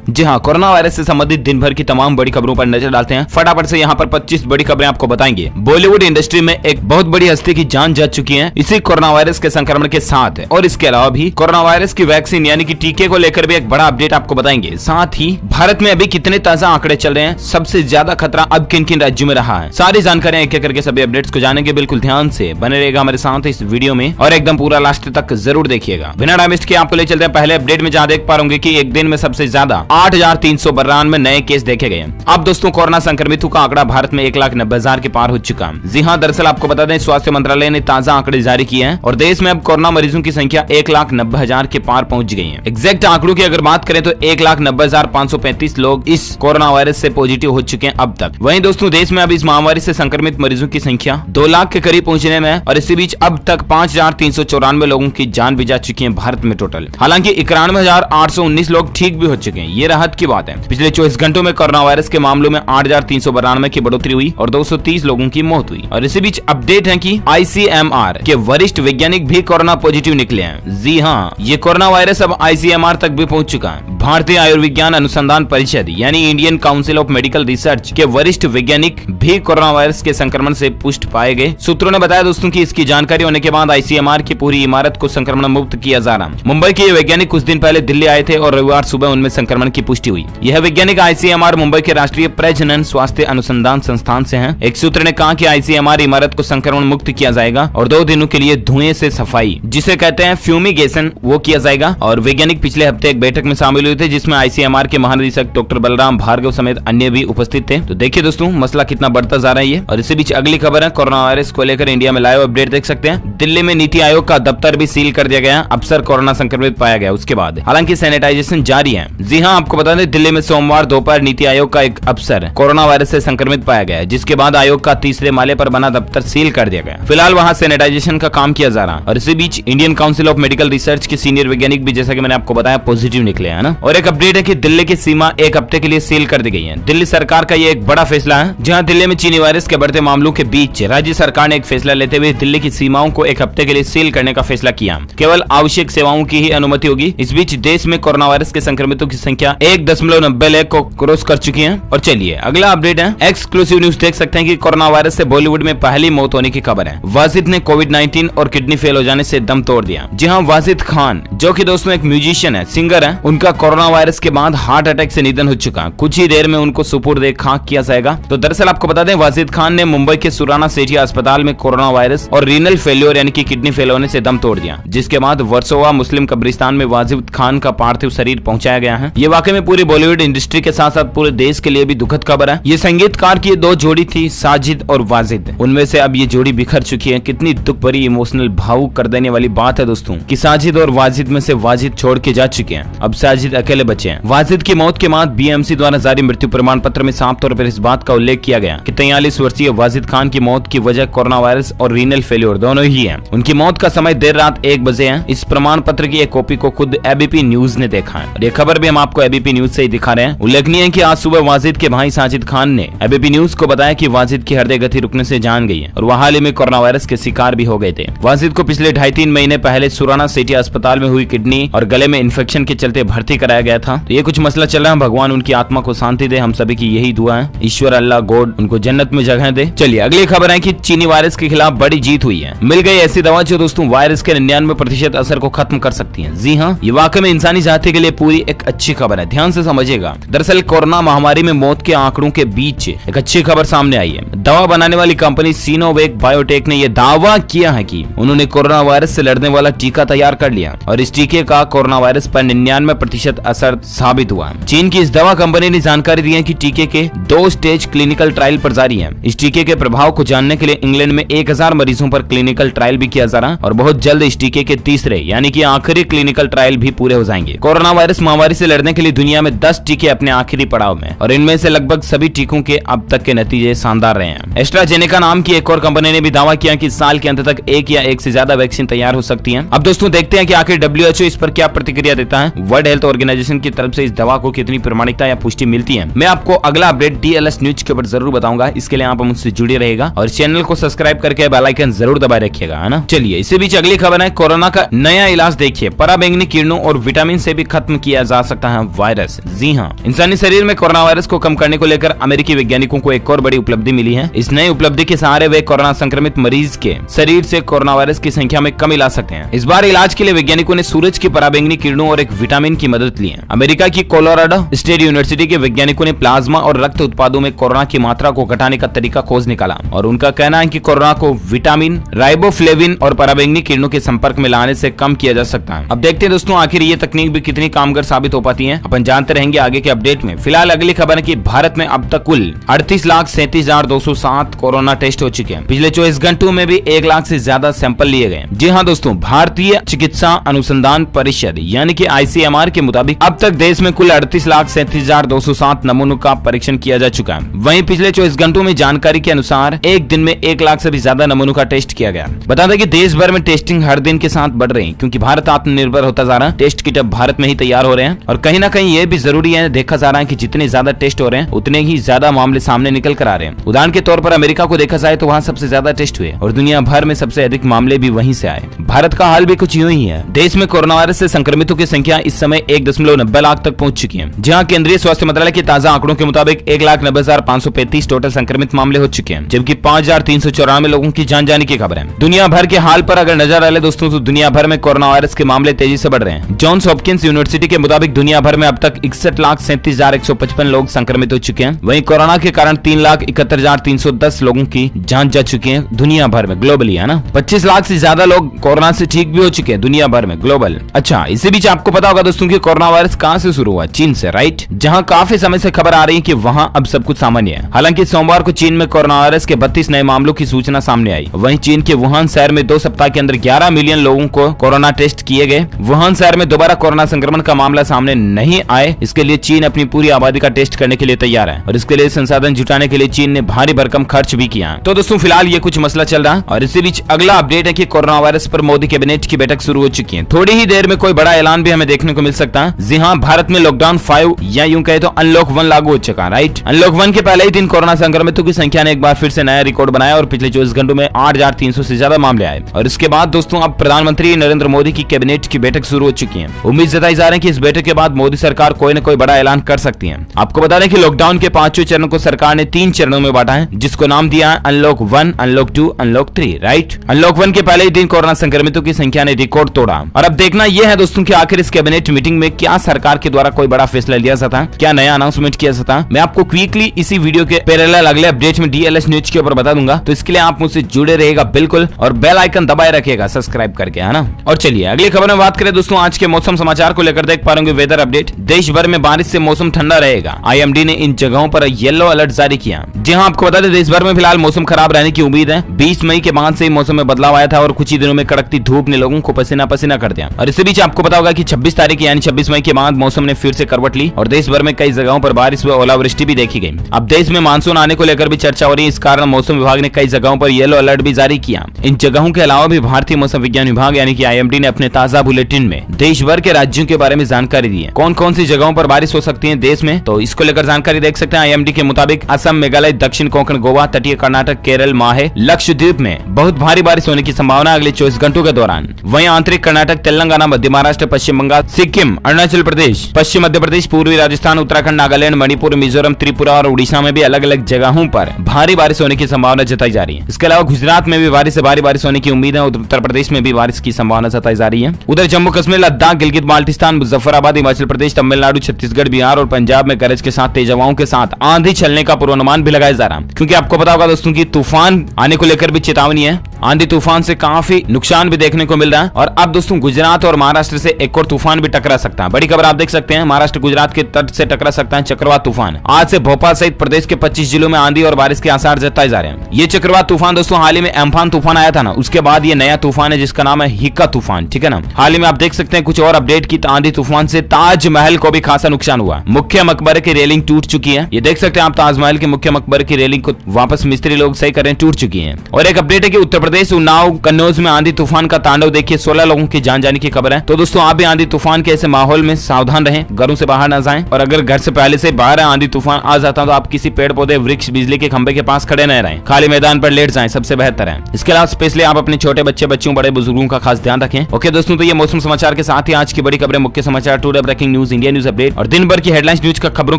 जी हाँ, corona virus से संबंधित दिन भर की तमाम बड़ी खबरों पर नजर डालते हैं। फटाफट से यहाँ पर 25 बड़ी खबरें आपको बताएंगे। बॉलीवुड इंडस्ट्री में एक बहुत बड़ी हस्ती की जान जा चुकी है इसी कोरोना वायरस के संक्रमण के साथ, और इसके अलावा भी कोरोना वायरस की वैक्सीन यानी कि टीके को लेकर भी एक बड़ा अपडेट आपको बताएंगे। साथ ही भारत में अभी कितने ताजा आंकड़े चल रहे हैं, सबसे ज्यादा खतरा अब किन किन राज्यों में रहा है, सारी जानकारियां एक एक करके सभी अपडेट्स को जानेंगे। बिल्कुल ध्यान से बने रहेगा हमारे साथ इस वीडियो में और एकदम पूरा लास्ट तक जरूर देखिएगा। बिना टाइम वेस्ट के आपको ले चलते हैं पहले अपडेट में, जहां देख पा रहे कि एक दिन में सबसे ज्यादा 8,392 नए केस देखे गए। अब दोस्तों कोरोना संक्रमितों का आंकड़ा भारत में 1,90,000 के पार हो चुका है। जी हाँ, दरअसल आपको बता दें स्वास्थ्य मंत्रालय ने ताजा आंकड़े जारी किए हैं और देश में अब कोरोना मरीजों की संख्या 1,90,000 के पार पहुंच गई है। एग्जैक्ट आंकड़ों की अगर बात करें तो 1,90,535 लोग इस कोरोना वायरस से पॉजिटिव हो चुके हैं अब तक। वहीं दोस्तों देश में अब इस महामारी से संक्रमित मरीजों की संख्या 2 लाख के करीब पहुंचने में है और इसी बीच अब तक 5,394 लोगों की जान भी जा चुकी है भारत में टोटल। हालांकि 91,819 लोग ठीक भी हो चुके हैं, ये राहत की बात है। पिछले 24 घंटों में कोरोना वायरस के मामलों में 8,392 की बढ़ोतरी हुई और 230 लोगों की मौत हुई। और इसी बीच अपडेट है कि ICMR के वरिष्ठ वैज्ञानिक भी कोरोना पॉजिटिव निकले हैं। जी हाँ, ये कोरोना वायरस अब ICMR तक भी पहुंच चुका है। भारतीय आयुर्विज्ञान अनुसंधान परिषद यानी Indian Council of Medical Research के वरिष्ठ वैज्ञानिक भी कोरोना वायरस के संक्रमण से पुष्ट पाए गए। सूत्रों ने बताया दोस्तों कि इसकी जानकारी होने के बाद ICMR की पूरी इमारत को संक्रमण मुक्त किया जा रहा। मुंबई के ये वैज्ञानिक कुछ दिन पहले दिल्ली आए थे और रविवार सुबह उनमें संक्रमण की पुष्टि हुई। यह वैज्ञानिक ICMR मुंबई के राष्ट्रीय प्रजनन स्वास्थ्य अनुसंधान संस्थान से हैं। एक सूत्र ने कहा कि ICMR इमारत को संक्रमण मुक्त किया जाएगा और 2 दिनों के लिए धुएं से सफाई जिसे कहते हैं फ्यूमिगेशन वो किया जाएगा। और वैज्ञानिक पिछले हफ्ते एक बैठक में शामिल हुए थे जिसमें ICMR के महानिदेशक डॉक्टर बलराम भार्गव समेत अन्य भी उपस्थित थे। तो देखिए दोस्तों मसला कितना बढ़ता जा रहा है। और इसी बीच अगली खबर है कोरोना वायरस को लेकर इंडिया में लाइव अपडेट देख सकते हैं। दिल्ली में नीति आयोग का दफ्तर भी सील कर दिया गया, अफसर कोरोना संक्रमित पाया गया उसके बाद। हालांकि सैनिटाइजेशन जारी है। जी हाँ, आपको बता दें दिल्ली में सोमवार दोपहर नीति आयोग का एक अफसर कोरोना वायरस से संक्रमित पाया गया, जिसके बाद आयोग का तीसरे माले पर बना दफ्तर सील कर दिया गया। फिलहाल वहां सैनिटाइजेशन का काम किया जा रहा है। और इसी बीच Indian Council of Medical Research के सीनियर वैज्ञानिक भी जैसा कि मैंने आपको बताया पॉजिटिव निकले हैं ना। और एक अपडेट है कि दिल्ली की सीमा एक हफ्ते के लिए सील कर दी गई है। दिल्ली सरकार का ये एक बड़ा फैसला है, जहां दिल्ली में चीनी वायरस के बढ़ते मामलों के बीच राज्य सरकार ने एक फैसला लेते हुए दिल्ली की सीमाओं को एक हफ्ते के लिए सील करने का फैसला किया। केवल आवश्यक सेवाओं की ही अनुमति होगी। इस बीच देश में कोरोना वायरस के संक्रमितों की संख्या 1.90 लाख को क्रॉस कर चुकी है। और चलिए अगला अपडेट है, एक्सक्लूसिव न्यूज देख सकते हैं कि कोरोना वायरस से बॉलीवुड में पहली मौत होने की खबर है। वाजिद ने कोविड-19 और किडनी फेल हो जाने से दम तोड़ दिया। जी हाँ, वाजिद खान जो कि दोस्तों एक म्यूजिशियन है, सिंगर है, उनका कोरोना वायरस के बाद हार्ट अटैक से निधन हो चुका। कुछ ही देर में उनको सुपुर्द खाक किया जाएगा। तो दरअसल आपको बता दें वाजिद खान ने मुंबई के सुराना सेठी अस्पताल में कोरोना वायरस और रीनल फेल्योर यानी कि किडनी फेल होने से दम तोड़ दिया, जिसके बाद वर्सोवा मुस्लिम कब्रिस्तान में वाजिद खान का पार्थिव शरीर पहुंचाया गया है। ये वाकई में पूरी बॉलीवुड इंडस्ट्री के साथ साथ पूरे देश के लिए भी दुखद खबर है। ये संगीतकार की 2 जोड़ी थी, साजिद और वाजिद, उनमें से अब ये जोड़ी बिखर चुकी है। कितनी दुख भरी इमोशनल भावुक कर देने वाली बात है दोस्तों कि साजिद और वाजिद में से वाजिद छोड़ के जा चुके हैं, अब साजिद अकेले बचे हैं। वाजिद की मौत के बाद BMC द्वारा जारी मृत्यु प्रमाण पत्र में साफ तौर पर इस बात का उल्लेख किया गया कि 43 वर्षीय वाजिद खान की मौत की वजह कोरोना वायरस और रीनल फेल्योर दोनों ही है। उनकी मौत का समय देर रात 1 बजे है। इस प्रमाण पत्र की एक कॉपी को खुद ABP न्यूज ने देखा है और ये खबर भी हम आपको ABP न्यूज से ही दिखा रहे हैं। उल्लेखनीय है कि आज सुबह वाजिद के भाई साजिद खान ने ABP न्यूज को बताया कि वाजिद की हृदय गति रुकने से जान गई है और वह हाल ही में कोरोना वायरस के शिकार भी हो गए थे। वाजिद को पिछले 2.5-3 महीने पहले सुराना सिटी अस्पताल में हुई किडनी और गले में इन्फेक्शन के चलते भर्ती कराया गया था। तो ये कुछ मसला चल रहा है, भगवान उनकी आत्मा को शांति दे, हम सभी की यही दुआ है। ईश्वर अल्लाह गॉड उनको जन्नत में जगह दे। चलिए अगली खबर है कि चीनी वायरस के खिलाफ बड़ी जीत हुई है। मिल गई ऐसी दवा जो दोस्तों वायरस के 99% असर को खत्म कर सकती है। जी हाँ, ये वाकई में इंसानी जाति के लिए पूरी एक अच्छी खबर है, ध्यान से समझिएगा। दरअसल कोरोना महामारी में मौत के आंकड़ों के बीच एक अच्छी खबर सामने आई है। दवा बनाने वाली कंपनी सीनोवेक बायोटेक ने यह दावा किया है कि उन्होंने कोरोना वायरस से लड़ने वाला टीका तैयार कर लिया और इस टीके का कोरोना वायरस पर 99% असर साबित हुआ। चीन की इस दवा कंपनी ने जानकारी दी है कि टीके के 2 स्टेज क्लिनिकल ट्रायल पर जारी है। इस टीके के प्रभाव को जानने के लिए इंग्लैंड में 1000 मरीजों पर क्लिनिकल ट्रायल भी किया जा रहा है और बहुत जल्द इस टीके के तीसरे यानी कि आखिरी क्लिनिकल ट्रायल भी पूरे हो जाएंगे। कोरोना वायरस महामारी से लड़ने के लिए दुनिया में 10 टीके अपने आखिरी पड़ाव में और इनमें से लगभग सभी टीकों के अब तक के नतीजे शानदार रहे हैं। एस्ट्राजेनेका नाम की एक और कंपनी ने भी दावा किया कि साल के अंत तक 1 या 1 से ज्यादा वैक्सीन तैयार हो सकती है। अब दोस्तों देखते हैं कि आखिर WHO इस पर क्या प्रतिक्रिया देता है। वर्ल्ड हेल्थ ऑर्गेनाइजेशन की तरफ से इस दवा को कितनी प्रमाणिकता या पुष्टि मिलती है, मैं आपको अगला अपडेट DLS न्यूज के ऊपर जरूर बताऊंगा। इसके लिए आप मुझसे जुड़े रहेगा और चैनल को सब्सक्राइब करके बेल आइकन जरूर दबाए रखिएगा, है ना। चलिए इसी बीच अगली खबर है कोरोना का नया इलाज देखिए, पराबैंगनी किरणों और विटामिन से भी खत्म किया जा सकता है वायरस। जी हाँ, इंसानी शरीर में कोरोना वायरस को कम करने को लेकर अमेरिकी वैज्ञानिकों को एक और बड़ी उपलब्धि मिली है। इस नई उपलब्धि के सहारे वे कोरोना संक्रमित मरीज के शरीर से कोरोना वायरस की संख्या में कमी ला सकते हैं। इस बार इलाज के लिए वैज्ञानिकों ने सूरज की पराबैंगनी किरणों और एक विटामिन की मदद ली है। अमेरिका की कोलोराडो स्टेट यूनिवर्सिटी के वैज्ञानिकों ने प्लाज्मा और रक्त उत्पादों में कोरोना की मात्रा को घटाने का तरीका खोज निकाला और उनका कहना है कि कोरोना को विटामिन, राइबोफ्लेविन और पराबैंगनी किरणों के संपर्क में लाने से कम किया जा सकता है। अब देखते हैं दोस्तों आखिर ये तकनीक भी कितनी कामगार साबित हो पाती है। अपन जानते रहेंगे आगे के अपडेट में। फिलहाल अगली खबर है कि भारत में अब तक कुल 38,37,207 कोरोना टेस्ट हो चुके हैं। पिछले 24 घंटों में भी 1 लाख से ज्यादा सैंपल लिए गए। जी हाँ दोस्तों, भारतीय चिकित्सा अनुसंधान परिषद यानी कि ICMR के मुताबिक अब तक देश में कुल 38,37,207 नमूनों का परीक्षण किया जा चुका है। वहीं पिछले 24 घंटों में जानकारी के अनुसार एक दिन में 1 लाख से भी ज्यादा नमूनों का टेस्ट किया गया। बता दें कि देश भर में टेस्टिंग हर दिन के साथ बढ़ रही है, क्योंकि भारत आत्मनिर्भर होता जा रहा है। टेस्ट किट अब भारत में ही तैयार हो रहे हैं और कहीं ना कहीं ये भी जरूरी है, देखा जा रहा है कि जितने ज्यादा टेस्ट हो रहे हैं उतने ही ज्यादा मामले सामने निकल कर आ रहे हैं। उदाहरण के तौर पर अमेरिका को देखा जाए तो वहाँ सबसे ज्यादा टेस्ट हुए और दुनिया भर में सबसे अधिक मामले भी वहीं से आए। भारत का हाल भी कुछ यूं ही है। देश में कोरोना वायरस से संक्रमितों की संख्या इस समय 1.90 लाख तक पहुंच चुकी है। जहां केंद्रीय स्वास्थ्य मंत्रालय के ताजा आंकड़ों के मुताबिक 1,90,535 टोटल संक्रमित मामले हो चुके हैं, जबकि 5,394 लोगों की जान जाने की खबर है। दुनिया भर के हाल पर अगर नजर डाले दोस्तों तो दुनिया भर में कोरोना वायरस के मामले तेजी से बढ़ रहे हैं। जॉन्स हॉपकिंस यूनिवर्सिटी के मुताबिक दुनिया भर में अब तक 61,37,155 लोग संक्रमित हो चुके हैं। वहीं कोरोना के कारण 3,71,310 लोगों की जान जा चुकी है दुनिया भर में, ग्लोबली है ना। 25 लाख से ज्यादा लोग कोरोना से ठीक भी हो चुके हैं दुनिया भर में, ग्लोबल। अच्छा, इसी बीच आपको पता होगा दोस्तों कि कोरोना वायरस कहां से शुरू हुआ? चीन से, राइट? जहां काफी समय से खबर आ रही है कि वहां अब सब कुछ सामान्य है। हालांकि सोमवार को चीन में कोरोना वायरस के 32 नए मामलों की सूचना सामने आई। वहीं चीन के वुहान शहर में 2 सप्ताह के अंदर 11 मिलियन लोगों को कोरोना टेस्ट किए गए। वुहान शहर में दोबारा कोरोना संक्रमण का मामला सामने नहीं आए, इसके लिए चीन अपनी पूरी आबादी का टेस्ट करने के लिए तैयार है और इसके लिए संसाधन जुटाने के लिए चीन ने भारी भरकम खर्च भी किया। तो दोस्तों फिलहाल ये कुछ मसला चल रहा है और इसी बीच अगला अपडेट है कि कोरोना वायरस पर मोदी कैबिनेट की बैठक शुरू हो चुकी है। थोड़ी ही देर में कोई बड़ा ऐलान भी हमें देखने को मिल सकता है। जी हाँ, भारत में लॉकडाउन 5 या यूं कहे तो अनलॉक 1 लागू हो चुका है, राइट? अनलॉक 1 के पहले ही दिन कोरोना संक्रमितों की संख्या ने एक बार फिर से नया रिकॉर्ड बनाया और पिछले 24 घंटों में 8,300 से ज्यादा मामले आए। और इसके बाद दोस्तों अब प्रधानमंत्री नरेंद्र मोदी की कैबिनेट की बैठक शुरू हो चुकी है। उम्मीद जताई जा रही है कि इस बैठक के बाद मोदी सरकार कोई न कोई बड़ा ऐलान कर सकती है। आपको बता दें कि लॉकडाउन के 5वें चरण को सरकार ने 3 चरणों में बांटा है, जिसको नाम दिया है unlock 1, unlock 2, unlock 3, right? Unlock 1 के पहले ही दिन कोरोना संक्रमितों की संख्या ने रिकॉर्ड तोड़ा और अब देखना यह है दोस्तों कि आखिर इस कैबिनेट मीटिंग में क्या सरकार के द्वारा कोई बड़ा फैसला लिया जाता है, क्या नया अनाउंसमेंट किया जाता है। मैं आपको क्विकली इसी वीडियो के पैरेलल अगले अपडेट में DLS न्यूज के ऊपर बता दूंगा, तो इसके लिए आप मुझसे जुड़े रहेगा बिल्कुल और बेल आइकन दबाए रखिएगा सब्सक्राइब करके, है ना। और चलिए अगली खबर में बात करें दोस्तों आज के मौसम समाचार को लेकर देख पा रहे वेदर अपडेट। देश भर में बारिश से मौसम ठंडा रहेगा। IMD ने इन जगहों पर येलो अलर्ट जारी किया। जी हां, आपको बता दें देश भर में फिलहाल मौसम खराब रहने की उम्मीद है। 20 मई के बाद से मौसम में बदलाव आया था और कुछ ही दिनों में कड़कती धूप ने लोगों को पसीना पसीना कर दिया। और इसी बीच आपको पता होगा कि 26 तारीख यानी 26 मई के बाद मौसम ने फिर से करवट ली और देश भर में कई जगहों पर बारिश व ओलावृष्टि भी देखी गई। अब देश में मानसून आने को लेकर भी चर्चा हो रही है। इस कारण मौसम विभाग ने कई जगहों पर येलो अलर्ट भी जारी किया। इन जगहों के अलावा भी भारतीय मौसम विज्ञान विभाग यानी कि IMD ने अपने ताजा बुलेटिन में देश भर के राज्यों के बारे में जानकारी दी है। कौन कौन सी जगहों पर बारिश हो सकती है देश में, तो इसको लेकर जानकारी देख सकते हैं। IMD के मुताबिक असम, मेघालय, दक्षिण कोंकण, गोवा, तटीय कर्नाटक, केरल, माहे, लक्षद्वीप में बहुत भारी बारिश होने की संभावना अगले 24 घंटों के दौरान। वहीं आंतरिक कर्नाटक, तेलंगाना, मध्य महाराष्ट्र, पश्चिम बंगाल, सिक्किम, अरुणाचल प्रदेश, पश्चिम मध्य प्रदेश, पूर्वी राजस्थान, उत्तराखंड, नागालैंड, मणिपुर, मिजोरम, त्रिपुरा और उड़ीसा में भी अलग अलग जगहों पर भारी बारिश होने की संभावना जताई जा रही है। इसके अलावा गुजरात में भी भारी से भारी बारिश होने की उम्मीद है। उत्तर प्रदेश में भी बारिश की संभावना जताई जा रही है। उधर जम्मू कश्मीर, लद्दाख, गिलगित बाल्टिस्तान, मुजफ्फराबाद, हिमाचल प्रदेश, तमिलनाडु, छत्तीसगढ़, बिहार और पंजाब में गरज के साथ तेज हवाओं के साथ आंधी चलने का पूर्वानुमान भी लगाया जा रहा है, क्योंकि आपको पता होगा दोस्तों की तूफान आने को लेकर भी चेतावनी है। आंधी तूफान से काफी नुकसान भी देखने को मिल रहा है और अब दोस्तों गुजरात और महाराष्ट्र से एक और तूफान भी टकरा सकता है। बड़ी खबर आप देख सकते हैं, महाराष्ट्र गुजरात के तट से टकरा सकता है चक्रवात तूफान। आज से भोपाल सहित प्रदेश के 25 जिलों में आंधी और बारिश के आसार जताए जा रहे हैं। ये चक्रवात तूफान दोस्तों हाल ही में एम्फान तूफान आया था ना, उसके बाद ये नया तूफान है जिसका नाम है हिक्का तूफान, ठीक है ना। हाल ही में आप देख सकते हैं कुछ और अपडेट की आंधी तूफान से ताजमहल को भी खासा नुकसान हुआ। मुख्य मकबरे की रेलिंग टूट चुकी है। ये देख सकते हैं आप ताजमहल के मुख्य मकबरे की रेलिंग को वापस मिस्त्री लोग सही कर रहे हैं, टूट चुकी है। और एक अपडेट है कि उत्तर प्रदेश उन्नाव कन्नौज में आंधी तूफान का तांडव देखिए, 16 लोगों की जान जाने की खबर है। तो दोस्तों आप भी आंधी तूफान के ऐसे माहौल में सावधान रहें, घरों से बाहर न जाएं, और अगर घर से पहले से बाहर आंधी तूफान आ जाता तो आप किसी पेड़ पौधे, वृक्ष, बिजली के खंभे के पास खड़े न रहें, खाली मैदान पर लेट जाएं, सबसे बेहतर है। इसके अलावा स्पेशली आप अपने छोटे बच्चे, बच्चों, बड़े बुजुर्गों का खास ध्यान रखें। ओके दोस्तों, तो ये मौसम समाचार के साथ ही आज की बड़ी खबरें, मुख्य समाचार, today breaking news, India news update और दिन भर की हेडलाइंस न्यूज का खबरों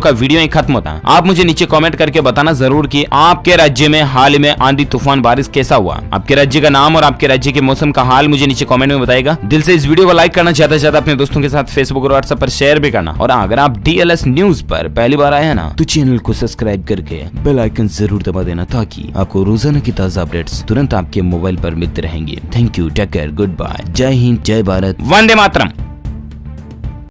का वीडियो ही खत्म होता है। आप मुझे नीचे कमेंट करके बताना जरूर कि आपके राज्य में हाल में आंधी तूफान बारिश कैसा हुआ। आपके राज्य का नाम और आपके राज्य के मौसम का हाल मुझे नीचे कमेंट में बताएगा। दिल से इस वीडियो को लाइक करना, ज्यादा से ज्यादा अपने दोस्तों के साथ फेसबुक और व्हाट्सएप पर शेयर भी करना। और अगर आप DLS न्यूज पर पहली बार आए हैं ना, तो चैनल को सब्सक्राइब करके बेल आइकन जरूर दबा देना, ताकि आपको रोजाना की ताजा अपडेट्स तुरंत आपके मोबाइल पर मिलते रहेंगे। Thank you, take care, goodbye, जय हिंद, जय भारत, वंदे मातरम।